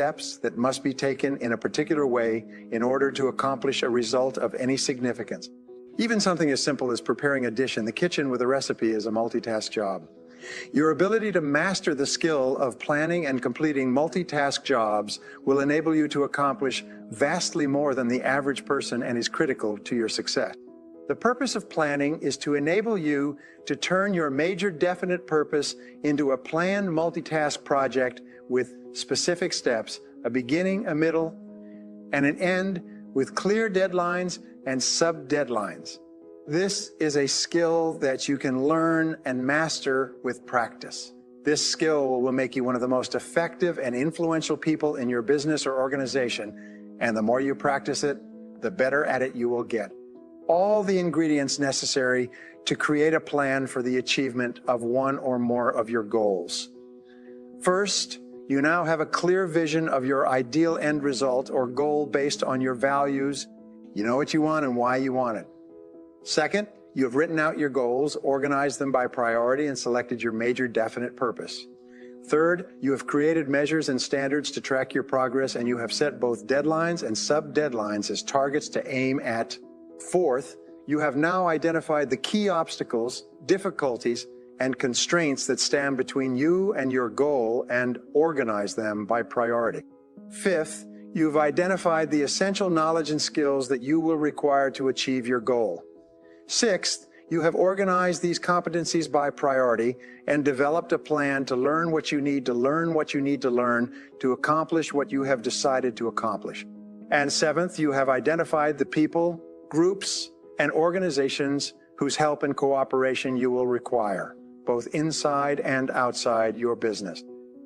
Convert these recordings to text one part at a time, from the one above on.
steps that must be taken in a particular way in order to accomplish a result of any significance. Even something as simple as preparing a dish in the kitchen with a recipe is a multitask job. Your ability to master the skill of planning and completing multitask jobs will enable you to accomplish vastly more than the average person and is critical to your success. The purpose of planning is to enable you to turn your major definite purpose into a planned multitask project with specific steps, a beginning, a middle, and an end with clear deadlines and sub-deadlines. This is a skill that you can learn and master with practice. This skill will make you one of the most effective and influential people in your business or organization, and the more you practice it, the better at it you will get. All the ingredients necessary to create a plan for the achievement of one or more of your goals. First, you now have a clear vision of your ideal end result or goal based on your values. You know what you want and why you want it. Second, you have written out your goals, organized them by priority, and selected your major definite purpose. Third, you have created measures and standards to track your progress, and you have set both deadlines and sub-deadlines as targets to aim at. Fourth, you have now identified the key obstacles, difficulties, and constraints that stand between you and your goal and organize them by priority. Fifth, you've identified the essential knowledge and skills that you will require to achieve your goal. Sixth, you have organized these competencies by priority and developed a plan to learn what you need to learn what you need to learn to accomplish what you have decided to accomplish. And seventh, you have identified the people, groups, and organizations whose help and cooperation you will require, both inside and outside your business.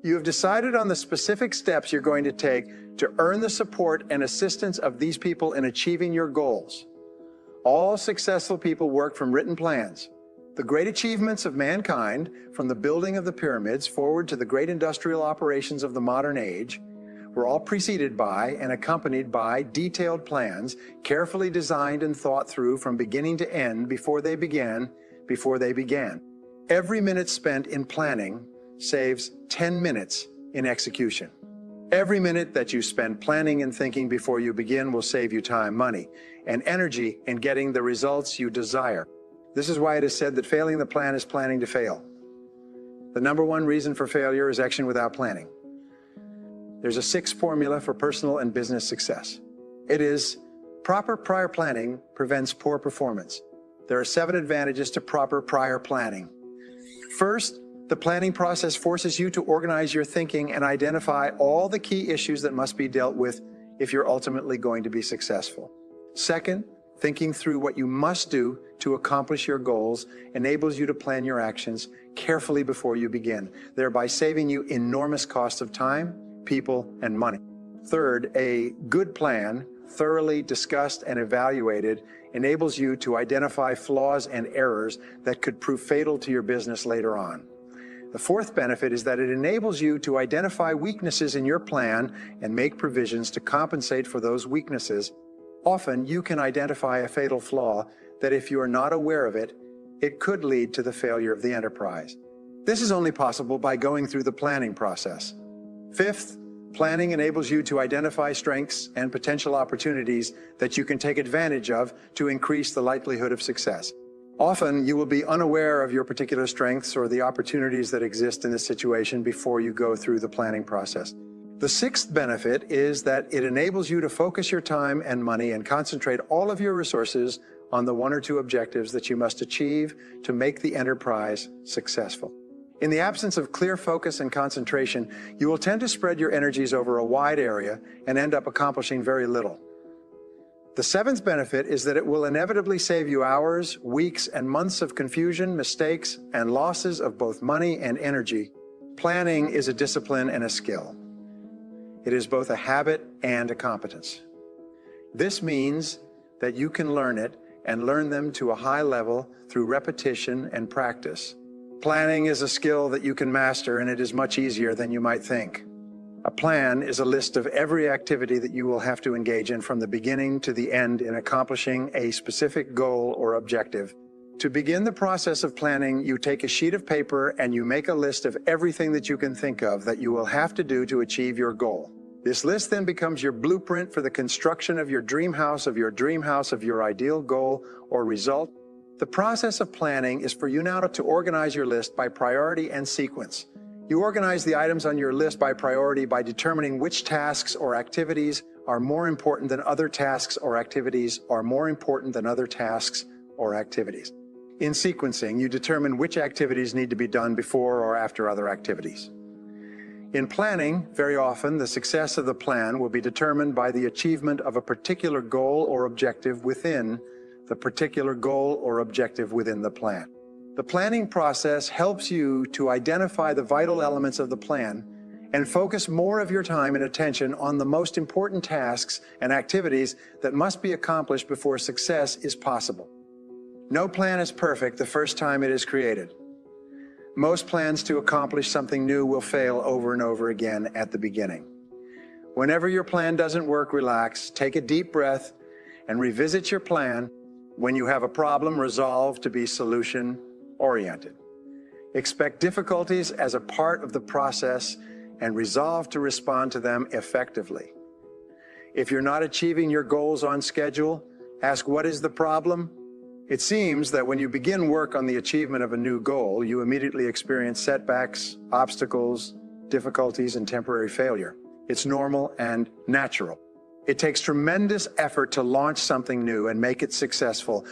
You have decided on the specific steps you're going to take to earn the support and assistance of these people in achieving your goals. All successful people work from written plans. The great achievements of mankind, from the building of the pyramids forward to the great industrial operations of the modern age, were all preceded by and accompanied by detailed plans, carefully designed and thought through from beginning to end before they began. Every minute spent in planning saves 10 minutes in execution. Every minute that you spend planning and thinking before you begin will save you time, money, and energy in getting the results you desire. This is why it is said that failing the plan is planning to fail. The number one reason for failure is action without planning. There's a 6 formula for personal and business success. It is proper prior planning prevents poor performance. There are 7 advantages to proper prior planning. First, the planning process forces you to organize your thinking and identify all the key issues that must be dealt with if you're ultimately going to be successful. Second, thinking through what you must do to accomplish your goals enables you to plan your actions carefully before you begin, thereby saving you enormous costs of time, people, and money. Third, a good plan, thoroughly discussed and evaluated, enables you to identify flaws and errors that could prove fatal to your business later on. The fourth benefit is that it enables you to identify weaknesses in your plan and make provisions to compensate for those weaknesses. Often, you can identify a fatal flaw that if you are not aware of it, it could lead to the failure of the enterprise. This is only possible by going through the planning process. Fifth, planning enables you to identify strengths and potential opportunities that you can take advantage of to increase the likelihood of success. Often, you will be unaware of your particular strengths or the opportunities that exist in this situation before you go through the planning process. The sixth benefit is that it enables you to focus your time and money and concentrate all of your resources on the 1 or 2 objectives that you must achieve to make the enterprise successful. In the absence of clear focus and concentration, you will tend to spread your energies over a wide area and end up accomplishing very little. The seventh benefit is that it will inevitably save you hours, weeks, and months of confusion, mistakes, and losses of both money and energy. Planning is a discipline and a skill. It is both a habit and a competence. This means that you can learn it and learn them to a high level through repetition and practice. Planning is a skill that you can master, and it is much easier than you might think. A plan is a list of every activity that you will have to engage in from the beginning to the end in accomplishing a specific goal or objective. To begin the process of planning, you take a sheet of paper and you make a list of everything that you can think of that you will have to do to achieve your goal. This list then becomes your blueprint for the construction of your dream house, of your ideal goal or result. The process of planning is for you now to organize your list by priority and sequence. You organize the items on your list by priority by determining which tasks or activities are more important than other tasks or activities are more important than other tasks or activities. In sequencing, you determine which activities need to be done before or after other activities. In planning, very often, the success of the plan will be determined by the achievement of a particular goal or objective within the particular goal or objective within the plan. The planning process helps you to identify the vital elements of the plan and focus more of your time and attention on the most important tasks and activities that must be accomplished before success is possible. No plan is perfect the first time it is created. Most plans to accomplish something new will fail over and over again at the beginning. Whenever your plan doesn't work, relax, take a deep breath, and revisit your plan when you have a problem resolved to be solution-oriented. Expect difficulties as a part of the process and resolve to respond to them effectively. If you're not achieving your goals on schedule, ask what is the problem? It seems that when you begin work on the achievement of a new goal, you immediately experience setbacks, obstacles, difficulties, and temporary failure. It's normal and natural. It takes tremendous effort to launch something new and make it successful.